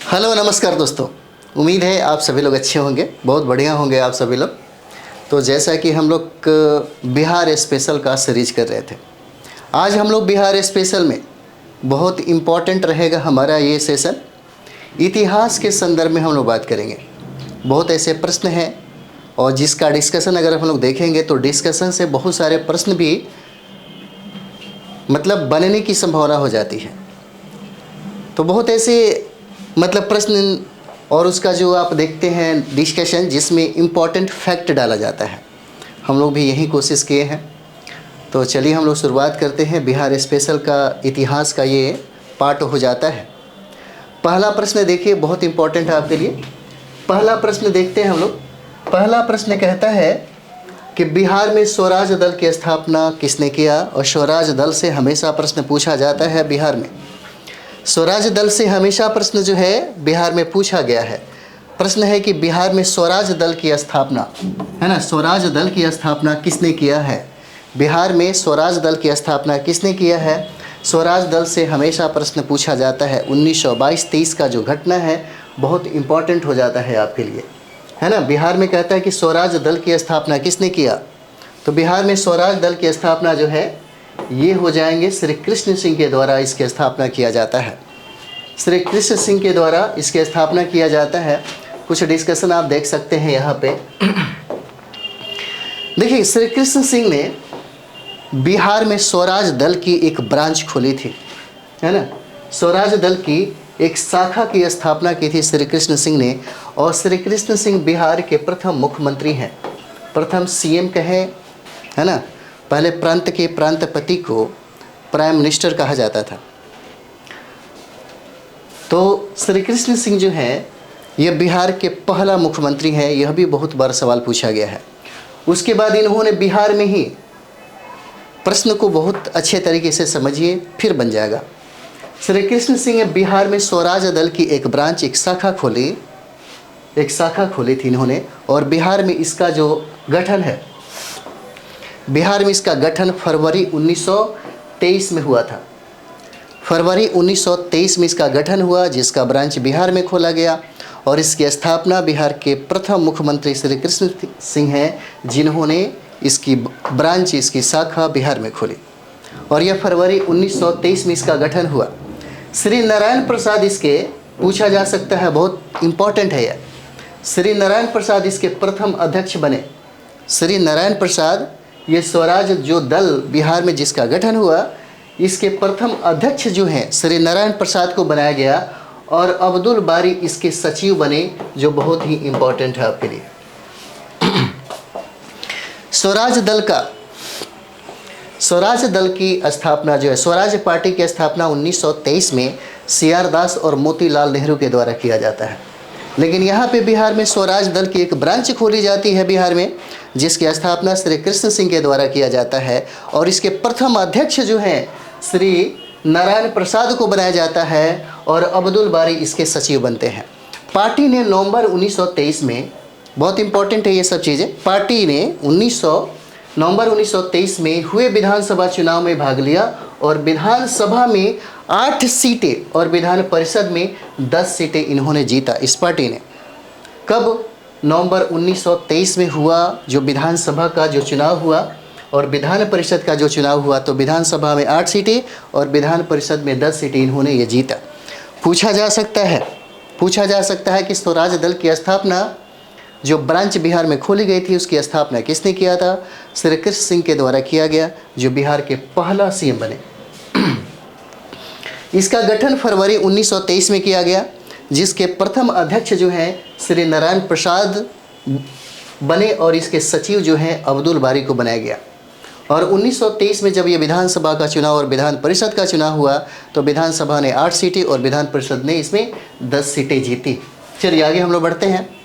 Hello नमस्कार दोस्तों, उम्मीद है आप सभी लोग अच्छे होंगे, बहुत बढ़िया होंगे आप सभी लोग। तो जैसा कि हम लोग बिहार स्पेशल का सीरीज कर रहे थे, आज हम लोग बिहार स्पेशल में बहुत इम्पॉर्टेंट रहेगा हमारा ये सेशन। इतिहास के संदर्भ में हम लोग बात करेंगे। बहुत ऐसे प्रश्न हैं और जिसका डिस्कशन अगर हम लोग देखेंगे तो डिस्कशन से बहुत सारे प्रश्न भी मतलब बनने की संभावना हो जाती है। तो बहुत ऐसे मतलब प्रश्न और उसका जो आप देखते हैं डिस्कशन जिसमें इम्पॉर्टेंट फैक्ट डाला जाता है, हम लोग भी यही कोशिश किए हैं। तो चलिए हम लोग शुरुआत करते हैं। बिहार स्पेशल का इतिहास का ये पार्ट हो जाता है। पहला प्रश्न देखिए, बहुत इम्पॉर्टेंट है आपके लिए। पहला प्रश्न देखते हैं हम लोग। पहला प्रश्न कहता है कि बिहार में स्वराज दल की स्थापना किसने किया। और स्वराज दल से हमेशा प्रश्न पूछा जाता है बिहार में। स्वराज दल से हमेशा प्रश्न जो है बिहार में पूछा गया है। प्रश्न है कि बिहार में स्वराज दल की स्थापना है ना, स्वराज दल की स्थापना किसने किया है। बिहार में स्वराज दल की स्थापना किसने किया है। स्वराज दल से हमेशा प्रश्न पूछा जाता है। 1922-23 का जो घटना है बहुत इम्पॉर्टेंट हो जाता है आपके लिए, है ना। बिहार में कहता है कि स्वराज दल की स्थापना किसने किया, तो बिहार में स्वराज दल की स्थापना जो है ये हो जाएंगे श्री कृष्ण सिंह के द्वारा इसकी स्थापना किया जाता है। श्री कृष्ण सिंह के द्वारा इसकी स्थापना किया जाता है। कुछ डिस्कशन आप देख सकते हैं यहाँ पे। देखिए, श्री कृष्ण सिंह ने बिहार में स्वराज दल की एक ब्रांच खोली थी, है ना। स्वराज दल की एक शाखा की स्थापना की थी श्री कृष्ण सिंह ने। और श्री कृष्ण सिंह बिहार के प्रथम मुख्यमंत्री हैं, प्रथम सीएम कहे, है ना। पहले प्रांत के प्रांतपति को प्राइम मिनिस्टर कहा जाता था। तो श्री कृष्ण सिंह जो है ये बिहार के पहला मुख्यमंत्री हैं। यह भी बहुत बार सवाल पूछा गया है। उसके बाद इन्होंने बिहार में ही प्रश्न को बहुत अच्छे तरीके से समझिए फिर बन जाएगा। श्री कृष्ण सिंह ने बिहार में स्वराज दल की एक ब्रांच, एक शाखा खोली थी इन्होंने। और बिहार में इसका जो गठन है, बिहार में इसका गठन फरवरी 1923 में हुआ था। फरवरी 1923 में इसका गठन हुआ, जिसका ब्रांच बिहार में खोला गया। और इसकी स्थापना बिहार के प्रथम मुख्यमंत्री श्री कृष्ण सिंह हैं, जिन्होंने इसकी ब्रांच, इसकी शाखा बिहार में खोली। और यह फरवरी 1923 में इसका गठन हुआ। श्री नारायण प्रसाद इसके पूछा जा सकता है, बहुत इम्पोर्टेंट है यह। श्री नारायण प्रसाद इसके प्रथम अध्यक्ष बने। श्री नारायण प्रसाद ये स्वराज जो दल बिहार में जिसका गठन हुआ, इसके प्रथम अध्यक्ष जो हैं श्री नारायण प्रसाद को बनाया गया। और अब्दुल बारी इसके सचिव बने, जो बहुत ही इम्पोर्टेंट है आपके लिए। स्वराज दल की स्थापना जो है, स्वराज पार्टी की स्थापना 1923 में CR दास और मोतीलाल नेहरू के द्वारा किया जाता है। लेकिन यहाँ पे बिहार में स्वराज दल की एक ब्रांच खोली जाती है बिहार में, जिसकी स्थापना श्री कृष्ण सिंह के द्वारा किया जाता है। और इसके प्रथम अध्यक्ष जो हैं श्री नारायण प्रसाद को बनाया जाता है और अब्दुल बारी इसके सचिव बनते हैं। पार्टी ने नवंबर 1923 में, बहुत इंपॉर्टेंट है ये सब चीज़ें, पार्टी ने नवंबर 1923 में हुए विधानसभा चुनाव में भाग लिया। और विधानसभा में 8 सीटें और विधान परिषद में 10 सीटें इन्होंने जीता इस पार्टी ने। कब? नवंबर 1923 में हुआ जो विधानसभा का जो चुनाव हुआ और विधान परिषद का जो चुनाव हुआ। तो विधानसभा में 8 सीटें और विधान परिषद में 10 सीटें इन्होंने ये जीता। पूछा जा सकता है कि स्वराज दल की स्थापना जो ब्रांच बिहार में खोली गई थी उसकी स्थापना किसने किया था। श्री कृष्ण सिंह के द्वारा किया गया, जो बिहार के पहला सीएम बने। इसका गठन फरवरी 1923 में किया गया, जिसके प्रथम अध्यक्ष जो हैं श्री नारायण प्रसाद बने और इसके सचिव जो हैं अब्दुल बारी को बनाया गया। और 1923 में जब ये विधानसभा का चुनाव और विधान परिषद का चुनाव हुआ तो विधानसभा ने 8 सीटें और विधान परिषद ने इसमें 10 सीटें जीती। चलिए आगे हम लोग बढ़ते हैं।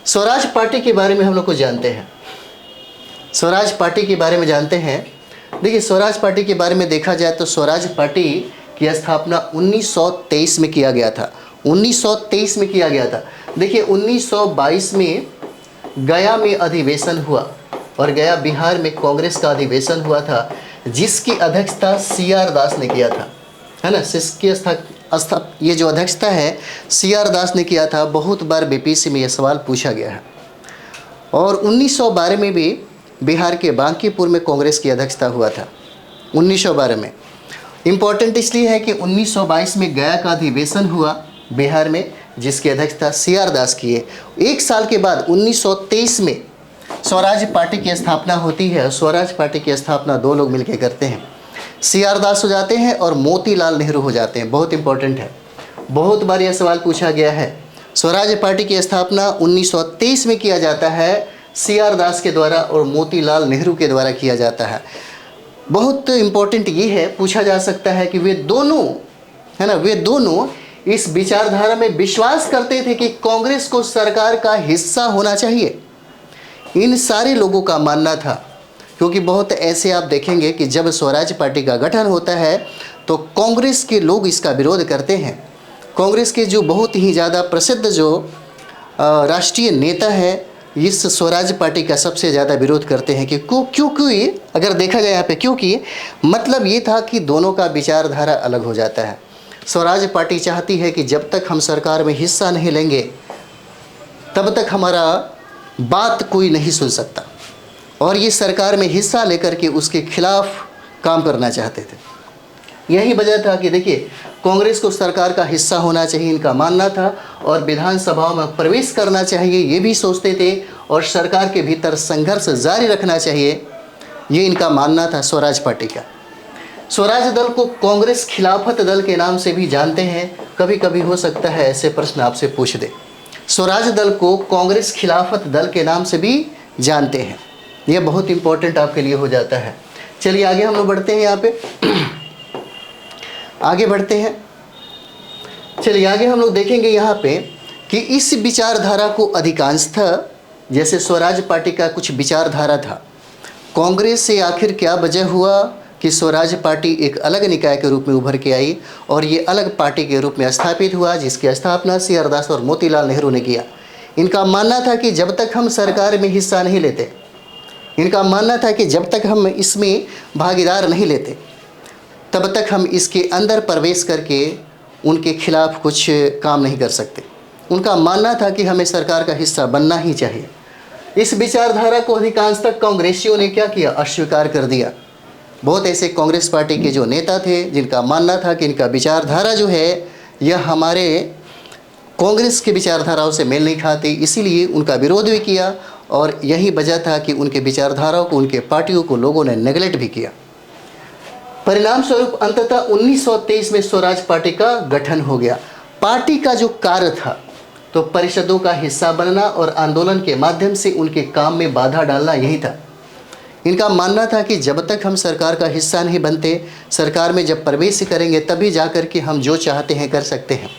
स्वराज पार्टी के बारे में हम लोग को जानते हैं। स्वराज पार्टी के बारे में जानते हैं। देखिए, स्वराज पार्टी के बारे में देखा जाए तो स्वराज पार्टी की स्थापना 1923 में किया गया था। 1923 में किया गया था। देखिए, 1922 में गया में अधिवेशन हुआ और गया बिहार में कांग्रेस का अधिवेशन हुआ था, जिसकी अध्यक्षता CR दास ने किया था, है ना। ये जो अध्यक्षता है CR दास ने किया था। बहुत बार BPSC में यह सवाल पूछा गया है। और 1912 में भी बिहार के बांकीपुर में कांग्रेस की अध्यक्षता हुआ था, 1912 में। इम्पोर्टेंट इसलिए है कि 1922 में गया का अधिवेशन हुआ बिहार में, जिसकी अध्यक्षता CR दास की है। एक साल के बाद 1923 में स्वराज पार्टी की स्थापना होती है। स्वराज पार्टी की स्थापना दो लोग मिलकर करते हैं, CR दास हो जाते हैं और मोतीलाल नेहरू हो जाते हैं। बहुत इंपॉर्टेंट है, बहुत बार यह सवाल पूछा गया है। स्वराज पार्टी की स्थापना 1923 में किया जाता है, CR दास के द्वारा और मोतीलाल नेहरू के द्वारा किया जाता है। बहुत इंपॉर्टेंट ये है, पूछा जा सकता है कि वे दोनों, है ना, वे दोनों इस विचारधारा में विश्वास करते थे कि कांग्रेस को सरकार का हिस्सा होना चाहिए। इन सारे लोगों का मानना था, क्योंकि बहुत ऐसे आप देखेंगे कि जब स्वराज पार्टी का गठन होता है तो कांग्रेस के लोग इसका विरोध करते हैं। कांग्रेस के जो बहुत ही ज़्यादा प्रसिद्ध जो राष्ट्रीय नेता है इस स्वराज पार्टी का सबसे ज़्यादा विरोध करते हैं कि क्योंकि अगर देखा जाए यहाँ पे, क्योंकि मतलब ये था कि दोनों का विचारधारा अलग हो जाता है। स्वराज पार्टी चाहती है कि जब तक हम सरकार में हिस्सा नहीं लेंगे तब तक हमारा बात कोई नहीं सुन सकता, और ये सरकार में हिस्सा लेकर के उसके खिलाफ काम करना चाहते थे। यही वजह था कि देखिए, कांग्रेस को सरकार का हिस्सा होना चाहिए, इनका मानना था, और विधानसभा में प्रवेश करना चाहिए ये भी सोचते थे, और सरकार के भीतर संघर्ष जारी रखना चाहिए, ये इनका मानना था स्वराज पार्टी का। स्वराज दल को कांग्रेस खिलाफत दल के नाम से भी जानते हैं। कभी कभी हो सकता है ऐसे प्रश्न आपसे पूछ दे। स्वराज दल को कांग्रेस खिलाफत दल के नाम से भी जानते हैं, यह बहुत इंपॉर्टेंट आपके लिए हो जाता है। चलिए आगे हम लोग बढ़ते हैं, यहाँ पे आगे बढ़ते हैं। चलिए आगे हम लोग देखेंगे यहाँ पे कि इस विचारधारा को अधिकांशतः, जैसे स्वराज पार्टी का कुछ विचारधारा था, कांग्रेस से आखिर क्या वजह हुआ कि स्वराज पार्टी एक अलग निकाय के रूप में उभर के आई और ये अलग पार्टी के रूप में स्थापित हुआ, जिसकी स्थापना CR दास और मोतीलाल नेहरू ने किया। इनका मानना था कि जब तक हम सरकार में हिस्सा नहीं लेते, इनका मानना था कि जब तक हम इसमें भागीदार नहीं लेते तब तक हम इसके अंदर प्रवेश करके उनके खिलाफ कुछ काम नहीं कर सकते। उनका मानना था कि हमें सरकार का हिस्सा बनना ही चाहिए। इस विचारधारा को अधिकांश तक कांग्रेसियों ने क्या किया, अस्वीकार कर दिया। बहुत ऐसे कांग्रेस पार्टी के जो नेता थे जिनका मानना था कि इनका विचारधारा जो है यह हमारे कांग्रेस की विचारधाराओं से मेल नहीं खाती, इसीलिए उनका विरोध भी किया, और यही वजह था कि उनके विचारधाराओं को, उनके पार्टियों को लोगों ने नेगलेक्ट भी किया। परिणाम स्वरूप अंततः 1923 में स्वराज पार्टी का गठन हो गया। पार्टी का जो कार्य था तो परिषदों का हिस्सा बनना और आंदोलन के माध्यम से उनके काम में बाधा डालना, यही था। इनका मानना था कि जब तक हम सरकार का हिस्सा नहीं बनते, सरकार में जब प्रवेश करेंगे तभी जाकर के हम जो चाहते हैं कर सकते हैं।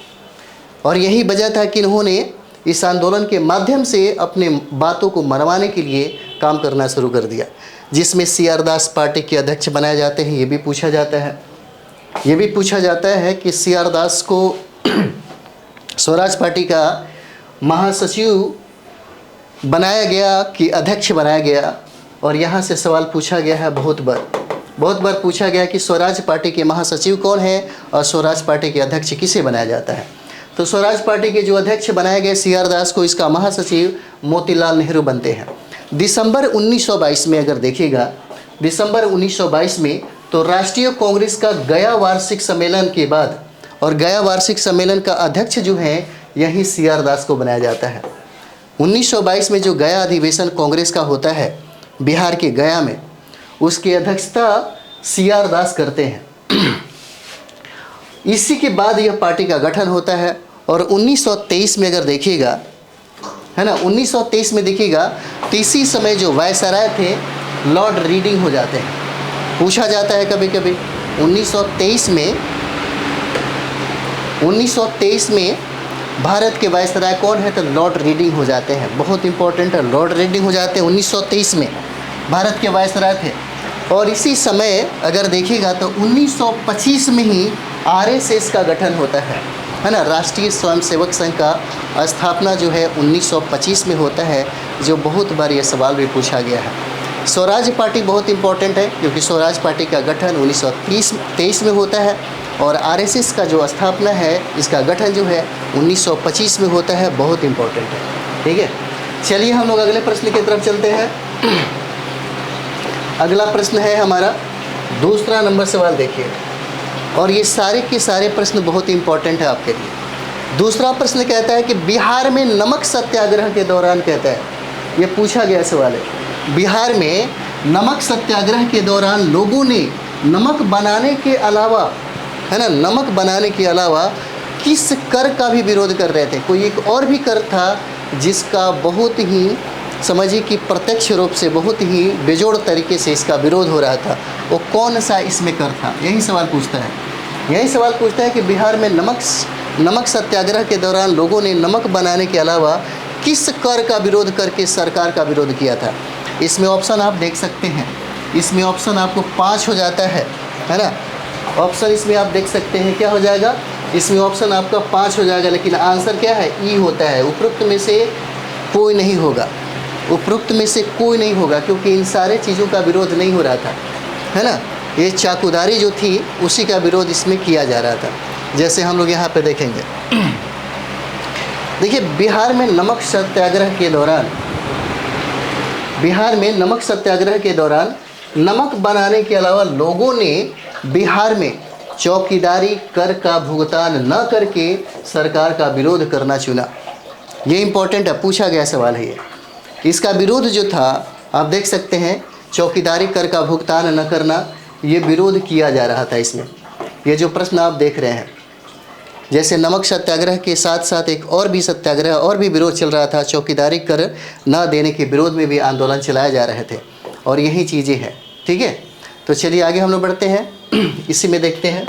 और यही वजह था कि इन्होंने इस आंदोलन के माध्यम से अपने बातों को मनवाने के लिए काम करना शुरू कर दिया, जिसमें CR दास पार्टी के अध्यक्ष बनाए जाते हैं। ये भी पूछा जाता है कि CR दास को स्वराज पार्टी का महासचिव बनाया गया कि अध्यक्ष बनाया गया, और यहाँ से सवाल पूछा गया है बहुत बार पूछा गया कि स्वराज पार्टी के महासचिव कौन है और स्वराज पार्टी के अध्यक्ष किसे बनाया जाता है। तो स्वराज पार्टी के जो अध्यक्ष बनाए गए CR दास को, इसका महासचिव मोतीलाल नेहरू बनते हैं। दिसंबर 1922 में अगर देखिएगा, दिसंबर 1922 में तो राष्ट्रीय कांग्रेस का गया वार्षिक सम्मेलन के बाद, और गया वार्षिक सम्मेलन का अध्यक्ष जो है यही CR दास को बनाया जाता है। 1922 में जो गया अधिवेशन कांग्रेस का होता है बिहार के गया में, उसकी अध्यक्षता CR दास करते हैं। इसी के बाद यह पार्टी का गठन होता है। और 1923 में अगर देखिएगा, है ना, 1923 में देखिएगा तो इसी समय जो वायसराय थे लॉर्ड रीडिंग हो जाते हैं। पूछा जाता है कभी कभी 1923 में भारत के वायसराय कौन है, तो लॉर्ड रीडिंग हो जाते हैं। बहुत इंपॉर्टेंट है, लॉर्ड रीडिंग हो जाते हैं। 1923 में भारत के वायसराय थे। और इसी समय अगर देखिएगा तो 1925 में ही RSS का गठन होता है ना, राष्ट्रीय स्वयंसेवक संघ का स्थापना जो है 1925 में होता है, जो बहुत बार ये सवाल भी पूछा गया है। स्वराज पार्टी बहुत इंपॉर्टेंट है क्योंकि स्वराज पार्टी का गठन 1923 में होता है और आरएसएस का जो स्थापना है इसका गठन जो है 1925 में होता है, बहुत इंपॉर्टेंट है। ठीक है, चलिए हम लोग अगले प्रश्न की तरफ चलते हैं। अगला प्रश्न है हमारा दूसरा नंबर सवाल, देखिए, और ये सारे के सारे प्रश्न बहुत इंपॉर्टेंट है आपके लिए। दूसरा प्रश्न कहता है कि बिहार में नमक सत्याग्रह के दौरान, कहता है, ये पूछा गया सवाल है, बिहार में नमक सत्याग्रह के दौरान लोगों ने नमक बनाने के अलावा, है ना, नमक बनाने के अलावा किस कर का भी विरोध कर रहे थे। कोई एक और भी कर था जिसका बहुत ही, समझिए कि प्रत्यक्ष रूप से बहुत ही बेजोड़ तरीके से इसका विरोध हो रहा था। वो कौन सा इसमें कर था, यही सवाल पूछता है। यही सवाल पूछता है कि बिहार में नमक सत्याग्रह के दौरान लोगों ने नमक बनाने के अलावा किस कर का विरोध करके सरकार का विरोध किया था। इसमें ऑप्शन आप देख सकते हैं, इसमें ऑप्शन आपको 5 हो जाता है ना। ऑप्शन इसमें आप देख सकते हैं क्या हो जाएगा, इसमें ऑप्शन आपका 5 हो जाएगा, लेकिन आंसर क्या है, ई होता है। उपरोक्त में से कोई नहीं होगा, उपरोक्त में से कोई नहीं होगा, क्योंकि इन सारे चीज़ों का विरोध नहीं हो रहा था, है ना। ये चाकूदारी जो थी उसी का विरोध इसमें किया जा रहा था। जैसे हम लोग यहाँ पे देखेंगे, देखिए, बिहार में नमक सत्याग्रह के दौरान, बिहार में नमक सत्याग्रह के दौरान नमक बनाने के अलावा लोगों ने बिहार में चौकीदारी कर का भुगतान न करके सरकार का विरोध करना चुना। ये इम्पोर्टेंट है, पूछा गया सवाल है ये। इसका विरोध जो था आप देख सकते हैं, चौकीदारी कर का भुगतान न करना, ये विरोध किया जा रहा था इसमें। ये जो प्रश्न आप देख रहे हैं, जैसे नमक सत्याग्रह के साथ साथ एक और भी सत्याग्रह और भी विरोध चल रहा था, चौकीदारी कर न देने के विरोध में भी आंदोलन चलाए जा रहे थे, और यही चीज़ें हैं। ठीक है, तो चलिए आगे हम लोग बढ़ते हैं, इसी में देखते हैं।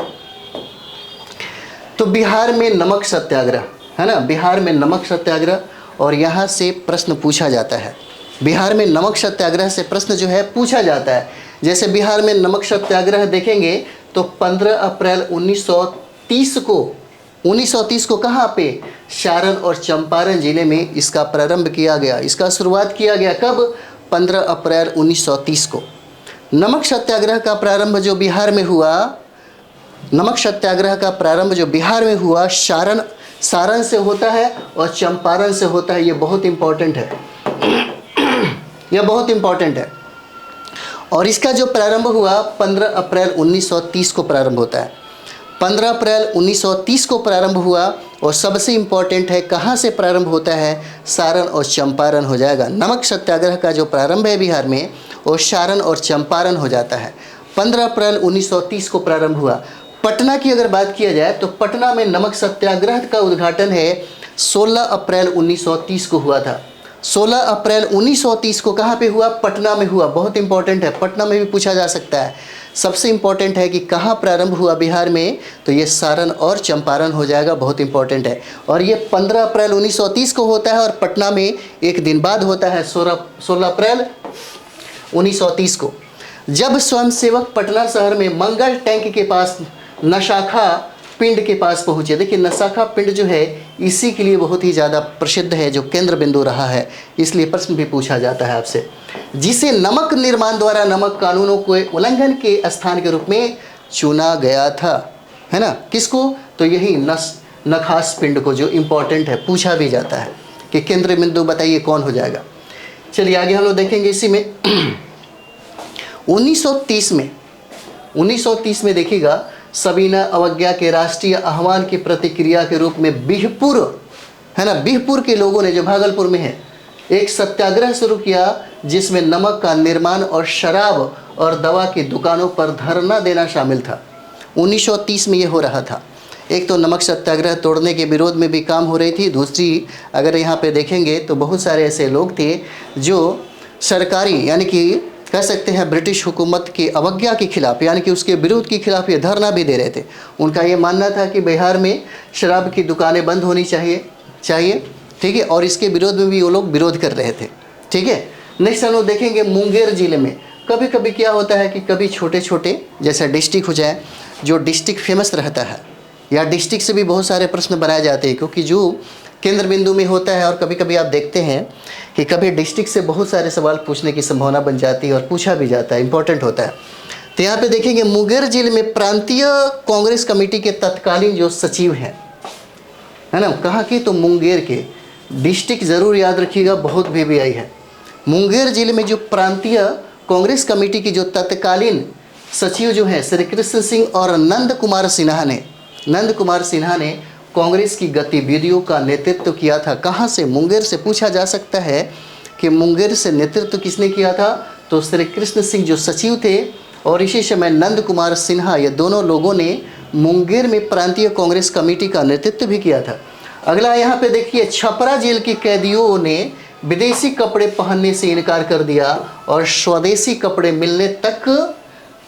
तो बिहार में नमक सत्याग्रह, है ना, बिहार में नमक सत्याग्रह, और यहाँ से प्रश्न पूछा जाता है। बिहार में नमक सत्याग्रह से प्रश्न जो है पूछा जाता है। जैसे बिहार में नमक सत्याग्रह देखेंगे तो 15 अप्रैल 1930 को कहाँ पे, सारण और चंपारण जिले में इसका प्रारंभ किया गया। इसका शुरुआत किया गया कब, 15 अप्रैल 1930 को। नमक सत्याग्रह का प्रारंभ जो बिहार में हुआ, नमक सत्याग्रह का प्रारंभ जो बिहार में हुआ, सारण से होता है और चंपारण से होता है। ये बहुत इम्पोर्टेंट है, यह बहुत इम्पोर्टेंट है। और इसका जो प्रारंभ हुआ 15 अप्रैल 1930 को प्रारंभ होता है। 15 अप्रैल 1930 को प्रारंभ हुआ, और सबसे इम्पोर्टेंट है कहाँ से प्रारंभ होता है, सारण और चंपारण हो जाएगा। नमक सत्याग्रह का जो प्रारंभ है बिहार में, वो सारण और चंपारण हो जाता है। 15 अप्रैल 1930 को प्रारंभ हुआ। पटना की अगर बात किया जाए तो पटना में नमक सत्याग्रह का उद्घाटन है 16 अप्रैल 1930 को हुआ था। 16 अप्रैल 1930 को कहाँ पे हुआ, पटना में हुआ। बहुत इंपॉर्टेंट है, पटना में भी पूछा जा सकता है। सबसे इम्पॉर्टेंट है कि कहाँ प्रारंभ हुआ बिहार में, तो ये सारण और चंपारण हो जाएगा, बहुत इंपॉर्टेंट है। और ये 15 अप्रैल 1930 को होता है, और पटना में एक दिन बाद होता है 16 अप्रैल 1930 को, जब स्वयंसेवक पटना शहर में मंगल टैंक के पास नशाखा पिंड के पास पहुँचे। देखिए, नशाखा पिंड जो है इसी के लिए बहुत ही ज़्यादा प्रसिद्ध है, जो केंद्र बिंदु रहा है, इसलिए प्रश्न भी पूछा जाता है आपसे। जिसे नमक निर्माण द्वारा नमक कानूनों के उल्लंघन के स्थान के रूप में चुना गया था, है ना। किसको, तो यही नखास पिंड को, जो इम्पोर्टेंट है, पूछा भी जाता है कि केंद्र बिंदु बताइए कौन हो जाएगा। चलिए आगे हम लोग देखेंगे इसी में। 1930 में देखिएगा, सबीना अवज्ञा के राष्ट्रीय आह्वान की प्रतिक्रिया के रूप में बिहपुर, है ना, बिहपुर के लोगों ने, जो भागलपुर में है, एक सत्याग्रह शुरू किया, जिसमें नमक का निर्माण और शराब और दवा की दुकानों पर धरना देना शामिल था। 1930 में ये हो रहा था। एक तो नमक सत्याग्रह तोड़ने के विरोध में भी काम हो रही थी, दूसरी अगर यहाँ पे देखेंगे तो बहुत सारे ऐसे लोग थे जो सरकारी, यानी कि कह सकते हैं ब्रिटिश हुकूमत की अवज्ञा के खिलाफ, यानी कि उसके विरोध के खिलाफ ये धरना भी दे रहे थे। उनका ये मानना था कि बिहार में शराब की दुकानें बंद होनी चाहिए, ठीक है, और इसके विरोध में भी वो लोग विरोध कर रहे थे। ठीक है, नेक्स्ट हम लोग देखेंगे मुंगेर जिले में। कभी कभी क्या होता है कि कभी छोटे छोटे जैसा डिस्ट्रिक्ट हो जाए, जो डिस्ट्रिक्ट फेमस रहता है, या डिस्ट्रिक्ट से भी बहुत सारे प्रश्न बनाए जाते हैं, क्योंकि जो केंद्र बिंदु में होता है। और कभी कभी आप देखते हैं कि कभी डिस्ट्रिक्ट से बहुत सारे सवाल पूछने की संभावना बन जाती है और पूछा भी जाता है, इंपॉर्टेंट होता है। तो यहाँ पे देखेंगे मुंगेर जिले में प्रांतीय कांग्रेस कमेटी के तत्कालीन जो सचिव हैं, है ना, कहाँ की, तो मुंगेर के। डिस्ट्रिक्ट ज़रूर याद रखिएगा, बहुत VVI है। मुंगेर जिले में जो प्रांतीय कांग्रेस कमेटी की जो तत्कालीन सचिव जो हैं श्री कृष्ण सिंह और नंद कुमार सिन्हा ने कांग्रेस की गतिविधियों का नेतृत्व किया था। कहाँ से? मुंगेर से। पूछा जा सकता है कि मुंगेर से नेतृत्व किसने किया था, तो श्री कृष्ण सिंह जो सचिव थे और इसी समय नंद कुमार सिन्हा, ये दोनों लोगों ने मुंगेर में प्रांतीय कांग्रेस कमेटी का नेतृत्व भी किया था। अगला यहाँ पे देखिए, छपरा जेल के कैदियों ने विदेशी कपड़े पहनने से इनकार कर दिया और स्वदेशी कपड़े मिलने तक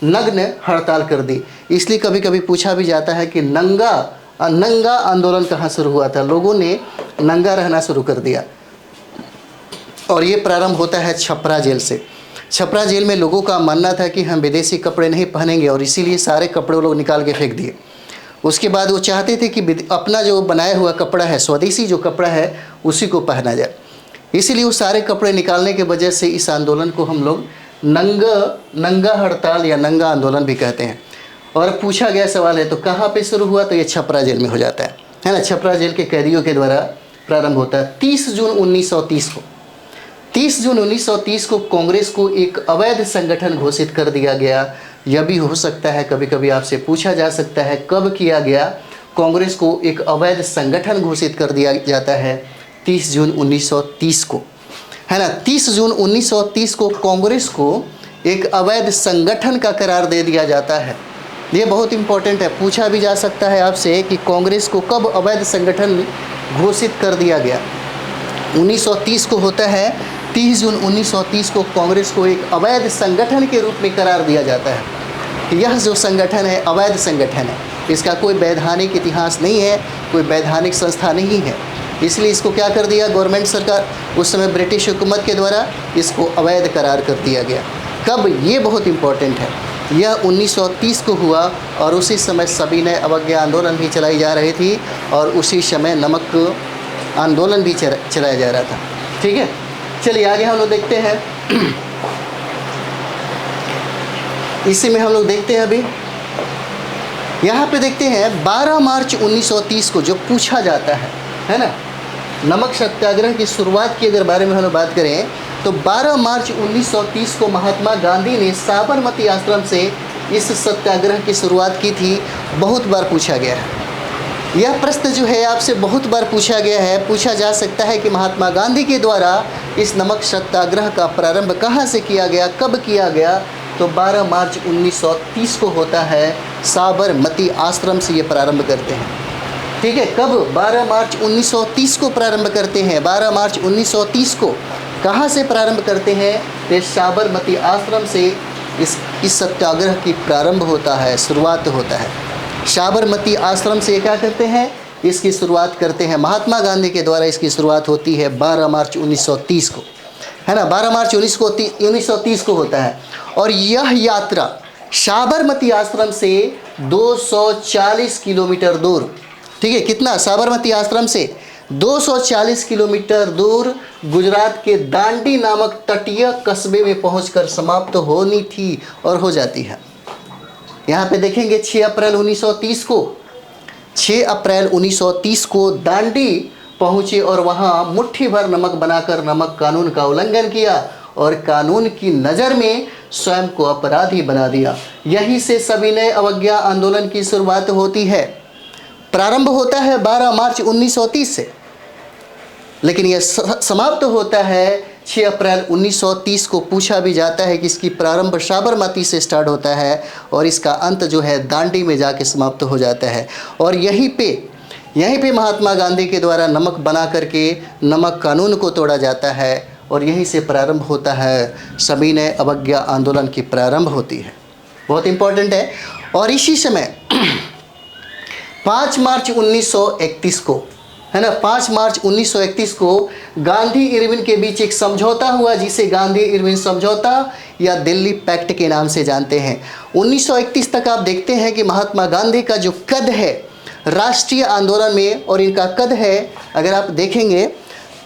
नग्न हड़ताल कर दी। इसलिए कभी कभी पूछा भी जाता है कि नंगा आंदोलन कहाँ शुरू हुआ था। लोगों ने नंगा रहना शुरू कर दिया और ये प्रारंभ होता है छपरा जेल से। छपरा जेल में लोगों का मानना था कि हम विदेशी कपड़े नहीं पहनेंगे और इसीलिए सारे कपड़े लोग निकाल के फेंक दिए। उसके बाद वो चाहते थे कि अपना जो बनाया हुआ कपड़ा है, स्वदेशी जो कपड़ा है, उसी को पहना जाए। इसीलिए वो सारे कपड़े निकालने के वजह से इस आंदोलन को हम लोग नंगा हड़ताल या नंगा आंदोलन भी कहते हैं। और पूछा गया सवाल है तो कहाँ पे शुरू हुआ, तो ये छपरा जेल में हो जाता है ना। छपरा जेल के कैदियों के द्वारा प्रारंभ होता है। 30 जून 1930 को कांग्रेस को एक अवैध संगठन घोषित कर दिया गया। यह भी हो सकता है, कभी कभी आपसे पूछा जा सकता है कब किया गया। कांग्रेस को एक अवैध संगठन घोषित कर दिया जाता है 30 जून 1930 को, है ना। 30 जून 1930 को कांग्रेस को एक अवैध संगठन का करार दे दिया जाता है। ये बहुत इंपॉर्टेंट है, पूछा भी जा सकता है आपसे कि कांग्रेस को कब अवैध संगठन घोषित कर दिया गया। 1930 को होता है, 30 जून 1930 को कांग्रेस को एक अवैध संगठन के रूप में करार दिया जाता है। यह जो संगठन है अवैध संगठन है, इसका कोई वैधानिक इतिहास नहीं है, कोई वैधानिक संस्था नहीं है। इसलिए इसको क्या कर दिया गवर्नमेंट सरकार, उस समय ब्रिटिश हुकूमत के द्वारा इसको अवैध करार कर दिया गया। कब, ये बहुत इंपॉर्टेंट है। यह 1930 को हुआ और उसी समय सविनय अवज्ञा आंदोलन भी चलाई जा रही थी और उसी समय नमक आंदोलन भी चलाया जा रहा था। ठीक है, चलिए आगे हम लोग देखते हैं। इसी में हम लोग देखते हैं अभी यहाँ पे देखते हैं 12 मार्च 1930 को जो पूछा जाता है ना, नमक सत्याग्रह की शुरुआत की अगर बारे में हम लोग बात करें तो 12 मार्च 1930 को महात्मा गांधी ने साबरमती आश्रम से इस सत्याग्रह की शुरुआत की थी। बहुत बार पूछा गया है यह प्रश्न जो है, आपसे बहुत बार पूछा गया है। पूछा जा सकता है कि महात्मा गांधी के द्वारा इस नमक सत्याग्रह का प्रारंभ कहाँ से किया गया, कब किया गया, तो 12 मार्च 1930 को होता है। साबरमती आश्रम से ये प्रारंभ करते हैं। ठीक है, कब, 12 मार्च 1930 को प्रारंभ करते हैं। 12 मार्च 1930 को कहाँ से प्रारंभ करते हैं, तो साबरमती आश्रम से इस सत्याग्रह की प्रारंभ होता है, शुरुआत होता है। साबरमती आश्रम से क्या करते हैं, इसकी शुरुआत करते हैं। महात्मा गांधी के द्वारा इसकी शुरुआत होती है 12 मार्च 1930 को, है ना। 12 मार्च 1930 को होता है और यह यात्रा साबरमती आश्रम से 240 किलोमीटर दूर, ठीक है, कितना, साबरमती आश्रम से 240 किलोमीटर दूर गुजरात के दांडी नामक तटीय कस्बे में पहुंचकर समाप्त होनी थी और हो जाती है। यहाँ पे देखेंगे 6 अप्रैल 1930 को दांडी पहुँचे और वहाँ मुट्ठी भर नमक बनाकर नमक कानून का उल्लंघन किया और कानून की नज़र में स्वयं को अपराधी बना दिया। यहीं से सविनय अवज्ञा आंदोलन की शुरुआत होती है। प्रारंभ होता है 12 मार्च 1930 से, लेकिन यह समाप्त होता है 6 अप्रैल 1930 को। पूछा भी जाता है कि इसकी प्रारंभ साबरमती से स्टार्ट होता है और इसका अंत जो है दांडी में जाके समाप्त हो जाता है। और यहीं पे महात्मा गांधी के द्वारा नमक बना करके नमक कानून को तोड़ा जाता है और यहीं से प्रारंभ होता है सविनय अवज्ञा आंदोलन की प्रारंभ होती है। बहुत इंपॉर्टेंट है। और इसी समय 5 मार्च 1931 को, है ना, 5 मार्च 1931 को गांधी इरविन के बीच एक समझौता हुआ जिसे गांधी इरविन समझौता या दिल्ली पैक्ट के नाम से जानते हैं। 1931 तक आप देखते हैं कि महात्मा गांधी का जो कद है, राष्ट्रीय आंदोलन में, और इनका कद है, अगर आप देखेंगे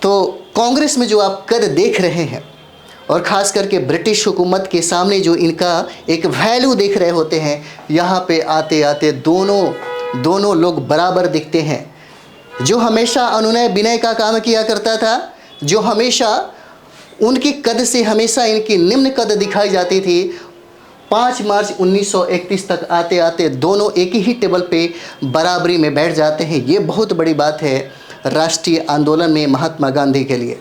तो कांग्रेस में जो आप कद देख रहे हैं और ख़ास करके ब्रिटिश हुकूमत के सामने जो इनका एक वैल्यू देख रहे होते हैं, यहाँ पे आते आते दोनों लोग बराबर दिखते हैं। जो हमेशा अनुनय विनय का काम किया करता था, जो हमेशा उनकी कद से हमेशा इनकी निम्न कद दिखाई जाती थी, 5 मार्च 1931 तक आते आते दोनों एक ही टेबल पे बराबरी में बैठ जाते हैं। ये बहुत बड़ी बात है राष्ट्रीय आंदोलन में महात्मा गांधी के लिए,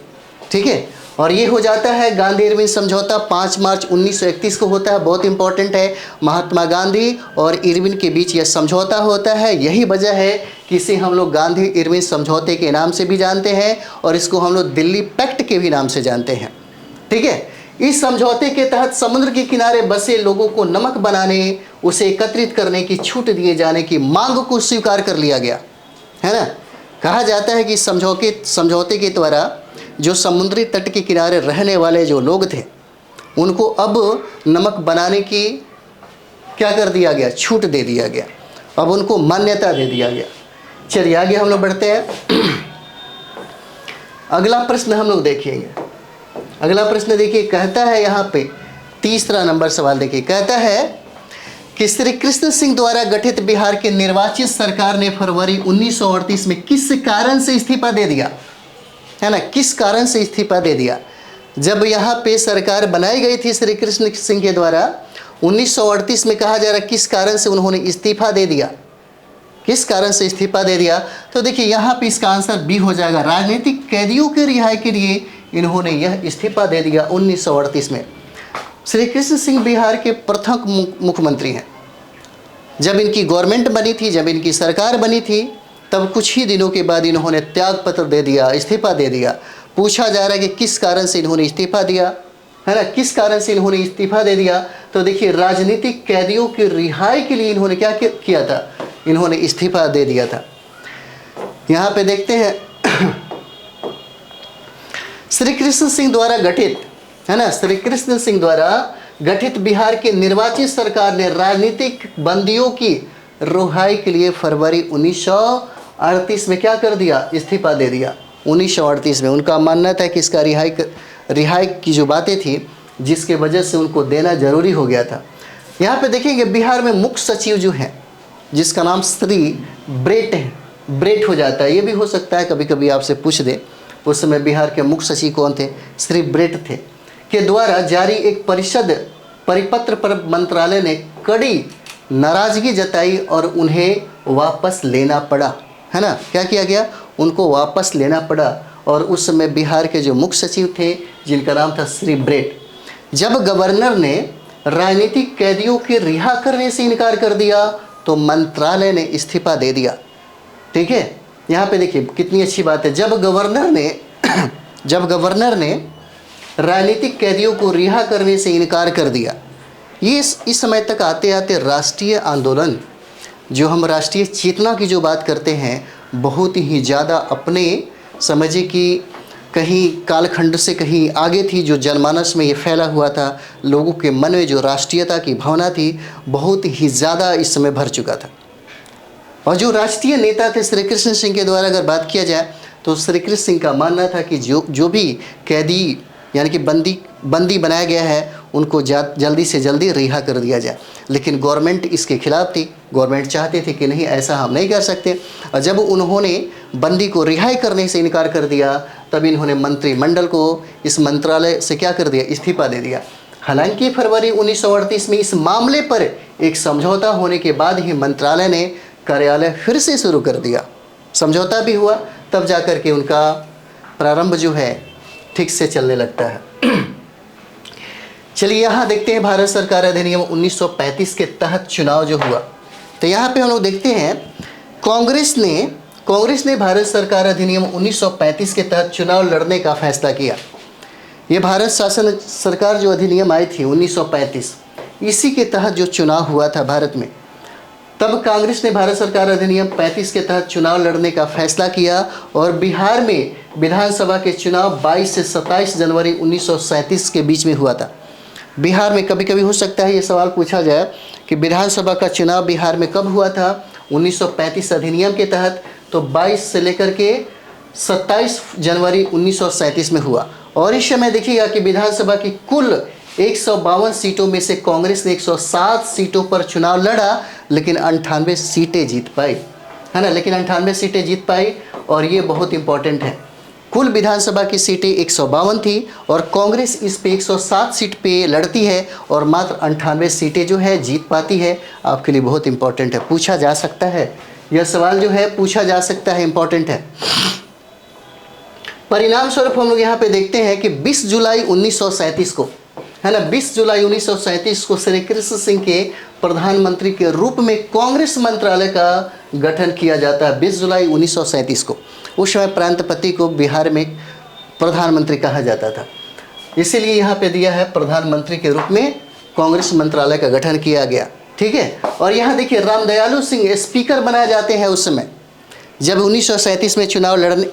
ठीक है। और ये हो जाता है गांधी इरविन समझौता, 5 मार्च 1931 को होता है, बहुत इंपॉर्टेंट है। महात्मा गांधी और इरविन के बीच यह समझौता होता है। यही वजह है कि इसे हम लोग गांधी इरविन समझौते के नाम से भी जानते हैं और इसको हम लोग दिल्ली पैक्ट के भी नाम से जानते हैं, ठीक है। इस समझौते के तहत समुद्र के किनारे बसे लोगों को नमक बनाने, उसे एकत्रित करने की छूट दिए जाने की मांग को स्वीकार कर लिया गया, है ना। कहा जाता है कि समझौते के द्वारा जो समुद्री तट के किनारे रहने वाले जो लोग थे, उनको अब नमक बनाने की क्या कर दिया गया, छूट दे दिया गया, अब उनको मान्यता दे दिया गया। चलिए आगे हम लोग बढ़ते हैं। अगला प्रश्न हम लोग देखेंगे। अगला प्रश्न देखिए, कहता है यहाँ पे 3रा नंबर सवाल देखिए, कहता है कि श्री कृष्ण सिंह द्वारा गठित बिहार के निर्वाचित सरकार ने फरवरी 1938 में किस कारण से इस्तीफा दे दिया, है ना, किस कारण से इस्तीफा दे दिया। जब यहाँ पे सरकार बनाई गई थी श्री कृष्ण सिंह के द्वारा 1938 में, कहा जा रहा है किस कारण से उन्होंने इस्तीफा दे दिया, किस कारण से इस्तीफा दे दिया। तो देखिए यहाँ पे इसका आंसर बी हो जाएगा, राजनीतिक कैदियों के रिहाई के लिए इन्होंने यह इस्तीफा दे दिया 1938 में। श्री कृष्ण सिंह बिहार के प्रथम मुख्यमंत्री हैं। जब इनकी गवर्नमेंट बनी थी, जब इनकी सरकार बनी थी, तब कुछ ही दिनों के बाद इन्होंने त्याग पत्र दे दिया, इस्तीफा दे दिया। पूछा जा रहा है कि किस कारण से इन्होंने इस्तीफा दिया, है ना, किस कारण से इन्होंने इस्तीफा दे दिया। तो देखिए राजनीतिक कैदियों की रिहाई के लिए इन्होंने क्या किया था, इन्होंने इस्तीफा दे दिया था। यहाँ पे देखते हैं श्री कृष्ण सिंह द्वारा गठित, है ना, श्री कृष्ण सिंह द्वारा गठित बिहार के निर्वाचित सरकार ने राजनीतिक बंदियों की रिहाई के लिए फरवरी 1938 में क्या कर दिया, इस्तीफा दे दिया। 1938 में उनका मानना था कि इसका रिहाई की जो बातें थी, जिसके वजह से उनको देना जरूरी हो गया था। यहाँ पे देखेंगे बिहार में मुख्य सचिव जो हैं, जिसका नाम श्री ब्रेट है, ब्रेट हो जाता है, ये भी हो सकता है कभी कभी आपसे पूछ दे। उस समय बिहार के मुख्य सचिव कौन थे, श्री ब्रेट थे, के द्वारा जारी एक परिपत्र पर मंत्रालय ने कड़ी नाराजगी जताई और उन्हें वापस लेना पड़ा, है ना। क्या किया गया, उनको वापस लेना पड़ा। और उस समय बिहार के जो मुख्य सचिव थे, जिनका नाम था श्री ब्रेट, जब गवर्नर ने राजनीतिक कैदियों के रिहा करने से इनकार कर दिया तो मंत्रालय ने इस्तीफा दे दिया, ठीक है। यहाँ पे देखिए कितनी अच्छी बात है, जब गवर्नर ने राजनीतिक कैदियों को रिहा करने से इनकार कर दिया। ये इस समय तक आते आते राष्ट्रीय आंदोलन, जो हम राष्ट्रीय चेतना की जो बात करते हैं, बहुत ही ज़्यादा अपने समझिए कि कहीं कालखंड से कहीं आगे थी। जो जनमानस में ये फैला हुआ था, लोगों के मन में जो राष्ट्रीयता की भावना थी, बहुत ही ज़्यादा इस समय भर चुका था। और जो राष्ट्रीय नेता थे श्री कृष्ण सिंह के द्वारा अगर बात किया जाए, तो श्री कृष्ण सिंह का मानना था कि जो भी कैदी यानी कि बंदी बनाया गया है, उनको जल्दी से जल्दी रिहा कर दिया जाए। लेकिन गवर्नमेंट इसके खिलाफ थी। गवर्नमेंट चाहते थे कि नहीं, ऐसा हम नहीं कर सकते। और जब उन्होंने बंदी को रिहाई करने से इनकार कर दिया, तब इन्होंने मंत्रिमंडल को इस मंत्रालय से क्या कर दिया, इस्तीफा दे दिया। हालांकि फरवरी 1938 में इस मामले पर एक समझौता होने के बाद ही मंत्रालय ने कार्यालय फिर से शुरू कर दिया। समझौता भी हुआ, तब जाकर के उनका प्रारंभ जो है ठीक से चलने लगता है। चलिए यहाँ देखते हैं भारत सरकार अधिनियम 1935 के तहत चुनाव जो हुआ। तो यहाँ पे हम लोग देखते हैं कांग्रेस ने भारत सरकार अधिनियम 1935 के तहत चुनाव लड़ने का फैसला किया। ये भारत शासन सरकार जो अधिनियम आई थी 1935, इसी के तहत जो चुनाव हुआ था भारत में, तब कांग्रेस ने भारत सरकार अधिनियम 35 के तहत चुनाव लड़ने का फैसला किया। और बिहार में विधानसभा के चुनाव 22 से 27 जनवरी 1937 के बीच में हुआ था। बिहार में कभी कभी हो सकता है ये सवाल पूछा जाए कि विधानसभा का चुनाव बिहार में कब हुआ था, 1935 अधिनियम के तहत, तो 22 से लेकर के 27 जनवरी 1937 में हुआ। और इस समय देखिएगा कि विधानसभा की कुल 152 सीटों में से कांग्रेस ने 107 सीटों पर चुनाव लड़ा, लेकिन 98 सीटें जीत पाई, है ना, लेकिन 98 सीटें जीत पाई। और ये बहुत इंपॉर्टेंट है, कुल विधानसभा की सीटें 152 थी और कांग्रेस इस पे 107 सीट पे लड़ती है और मात्र 98 सीटें जो है जीत पाती है। आपके लिए बहुत इंपॉर्टेंट है, पूछा जा सकता है, यह सवाल जो है पूछा जा सकता है, इंपॉर्टेंट है। परिणाम स्वरूप हम लोग यहाँ पे देखते हैं कि 20 जुलाई 1937 को, है ना, 20 जुलाई 1937 को श्री कृष्ण सिंह के प्रधानमंत्री के रूप में कांग्रेस मंत्रालय का गठन किया जाता है। 20 जुलाई 1937 को, उस समय प्रांतपति को बिहार में प्रधानमंत्री कहा जाता था, इसीलिए यहाँ पे दिया है प्रधानमंत्री के रूप में कांग्रेस मंत्रालय का गठन किया गया। ठीक है, और यहाँ देखिए रामदयालु सिंह स्पीकर बनाए जाते हैं उस समय, जब 1937 में चुनाव लड़ने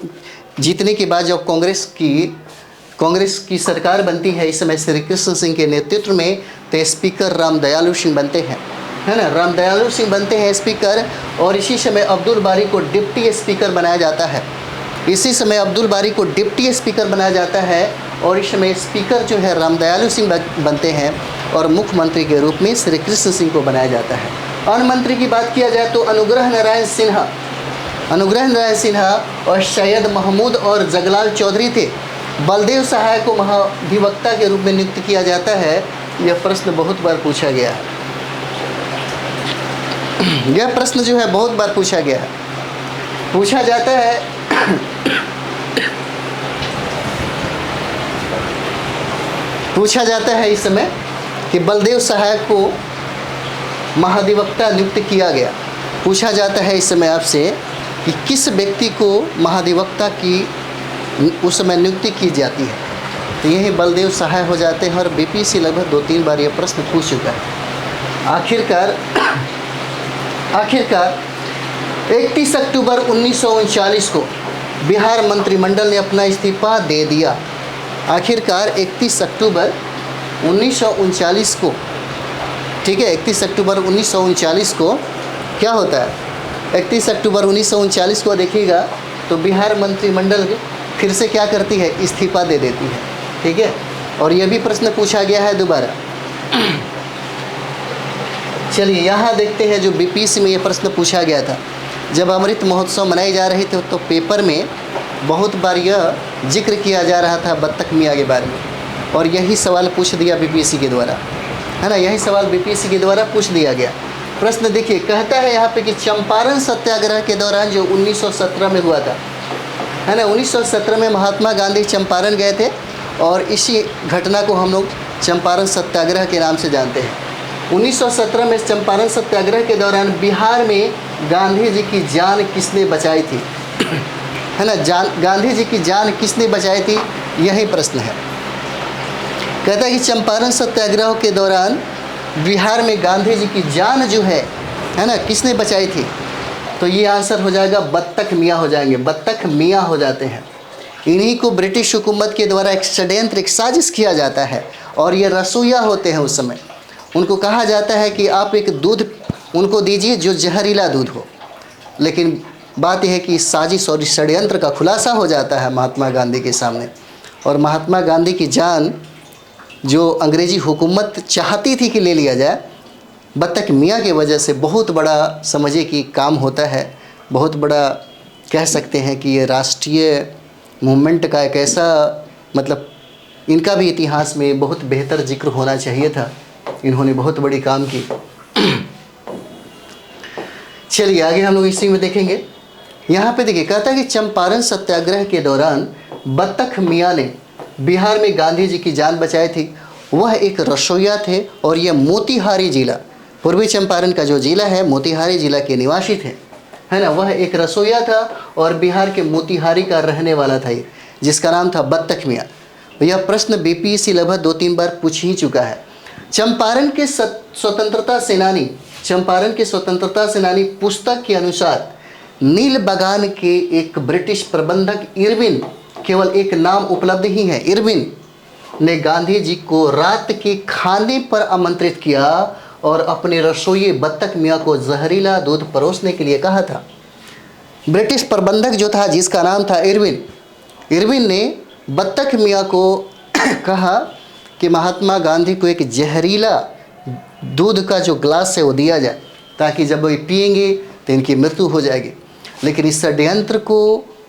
जीतने के बाद जब कांग्रेस की सरकार बनती है, इस समय श्री कृष्ण सिंह के नेतृत्व में, तो स्पीकर रामदयालु सिंह बनते हैं, है ना, रामदयालु सिंह बनते हैं स्पीकर। और इसी समय अब्दुल बारी को डिप्टी स्पीकर बनाया जाता है, इसी समय अब्दुल बारी को डिप्टी स्पीकर बनाया जाता है। और इस समय स्पीकर जो है रामदयालु सिंह बनते हैं और मुख्यमंत्री के रूप में श्री कृष्ण सिंह को बनाया जाता है। अन्य मंत्री की बात किया जाए तो अनुग्रह नारायण सिन्हा और सैयद महमूद और जगलाल चौधरी थे। बलदेव सहाय को महाधिवक्ता के रूप में नियुक्त किया जाता है। यह प्रश्न बहुत बार पूछा गया है, यह प्रश्न जो है बहुत बार पूछा गया है, पूछा जाता है इस समय कि बलदेव सहाय को महाधिवक्ता नियुक्त किया गया। पूछा जाता है इस समय आपसे कि किस व्यक्ति को महाधिवक्ता की उस समय नियुक्ति की जाती है, तो यही बलदेव सहाय हो जाते हैं। और बीपीएससी लगभग 2-3 बार यह प्रश्न पूछ चुका है। आखिरकार 31 अक्टूबर 1939 को बिहार मंत्रिमंडल ने अपना इस्तीफा दे दिया। आखिरकार 31 अक्टूबर 1939 को, ठीक है, 31 अक्टूबर 1939 को क्या होता है, 31 अक्टूबर 1939 को देखिएगा तो बिहार मंत्रिमंडल फिर से क्या करती है, इस्तीफा दे देती है। ठीक है, और यह भी प्रश्न पूछा गया है दोबारा। चलिए यहाँ देखते हैं जो बीपीएससी में ये प्रश्न पूछा गया था। जब अमृत महोत्सव मनाई जा रही थी तो पेपर में बहुत बार यह जिक्र किया जा रहा था बत्तख मियाँ के बारे में, और यही सवाल पूछ दिया बीपीएससी के द्वारा, है ना, यही सवाल बीपीएससी के द्वारा पूछ दिया गया। प्रश्न देखिए, कहता है यहाँ पे कि चंपारण सत्याग्रह के दौरान जो 1917 में हुआ था, है ना, 1917 में महात्मा गांधी चंपारण गए थे और इसी घटना को हम लोग चंपारण सत्याग्रह के नाम से जानते हैं। 1917 में चंपारण सत्याग्रह के दौरान बिहार में गांधी जी की जान किसने बचाई थी, है ना, गांधी जी की जान किसने बचाई थी, यही प्रश्न है। कहता है कि चंपारण सत्याग्रह के दौरान बिहार में गांधी जी की जान जो है ना, किसने बचाई थी, तो ये आंसर हो जाएगा बत्तख मियाँ हो जाएंगे, बत्तख मियाँ हो जाते हैं। इन्हीं को ब्रिटिश हुकूमत के द्वारा एक षड्यंत्र, एक साजिश किया जाता है और ये रसोइया होते हैं। उस समय उनको कहा जाता है कि आप एक दूध उनको दीजिए जो जहरीला दूध हो, लेकिन बात यह है कि इस साजिश और इस षड्यंत्र का खुलासा हो जाता है महात्मा गांधी के सामने, और महात्मा गांधी की जान जो अंग्रेजी हुकूमत चाहती थी कि ले लिया जाए, बत्तख मियाँ की वजह से बहुत बड़ा समझिए कि काम होता है, बहुत बड़ा कह सकते हैं कि ये राष्ट्रीय मूवमेंट का एक ऐसा, मतलब इनका भी इतिहास में बहुत बेहतर जिक्र होना चाहिए था, इन्होंने बहुत बड़ी काम की। चलिए आगे हम लोग इसी में देखेंगे। यहाँ पे देखिए, कहता है कि चंपारण सत्याग्रह के दौरान बत्तख मियाँ ने बिहार में गांधी जी की जान बचाई थी। वह एक रसोइया थे और यह मोतिहारी जिला, पूर्वी चंपारण का जो जिला है, मोतिहारी जिला के निवासी थे, है ना। वह एक रसोइया था और बिहार के मोतिहारी का रहने वाला था, ये जिसका नाम था बत्तख मियाँ। यह प्रश्न बीपीएससी लगभग 2-3 बार पूछ ही चुका है। चंपारण के स्वतंत्रता सेनानी पुस्तक के अनुसार नील बगान के एक ब्रिटिश प्रबंधक इरविन, केवल एक नाम उपलब्ध ही है, इरविन ने गांधी जी को रात के खाने पर आमंत्रित किया और अपने रसोई बत्तख मियाँ को जहरीला दूध परोसने के लिए कहा था। ब्रिटिश प्रबंधक जो था जिसका नाम था इरविन ने बत्तख मियाँ को कहा कि महात्मा गांधी को एक जहरीला दूध का जो ग्लास है वो दिया जाए, ताकि जब वो पिएंगे तो इनकी मृत्यु हो जाएगी। लेकिन इस षड्यंत्र